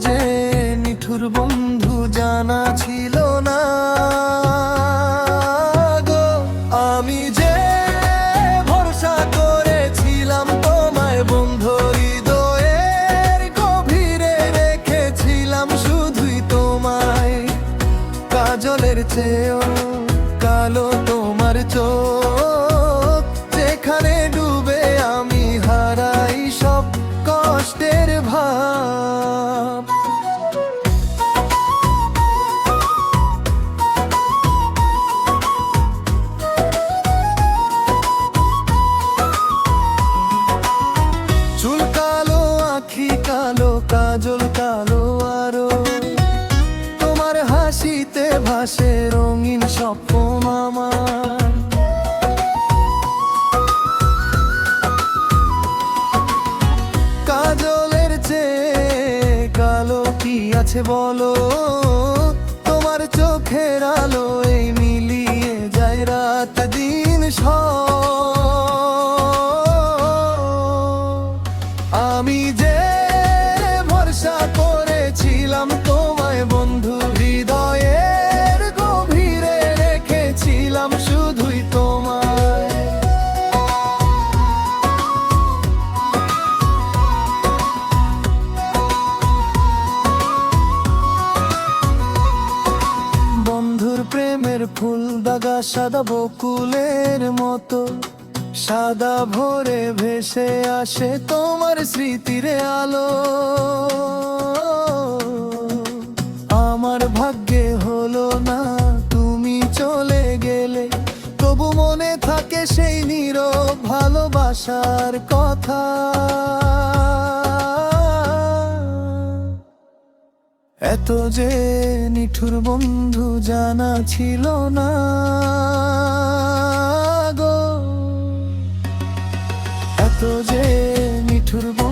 যে নিঠুর বন্ধু জানা ছিল না গো। আমি যে ভরসা করেছিলাম তোমায় বন্ধু, হৃদয়ের গভীরে রেখেছিলাম শুধুই তোমায়। কাজলের চেয়েও কালো তোমার চোখ, যেখানে ডুবে আমি হারাই সব কষ্টের ভাব। চুল কালো, আঁখি কালো, কাজল কালো আরো, তোমার হাসিতে ভাসে রঙিন স্বপ্ন আমার। কাজলের চেয়ে কালো কি আছে বলো, তোমার চোখের আলো এই মিলিয়ে যায় রাত দিন সব। আমি যে ভরসা করেছিলাম তোমায় বন্ধু, হৃদয়ের গভীরে রেখেছিলাম শুধুই তোমায়। বন্ধুর প্রেমের ফুল দাগা সাদা বকুলের মতো, সাদা ভোরে ভেসে আসে তোমার স্মৃতির আলো। আমার ভাগ্যে হলো না তুমি চলে গেলে, তবু মনে থাকে সেই নীরব ভালোবাসার কথা। এত যে নিঠুর বন্ধু জানা ছিল না গো, এত যে নিঠুর বন্ধু।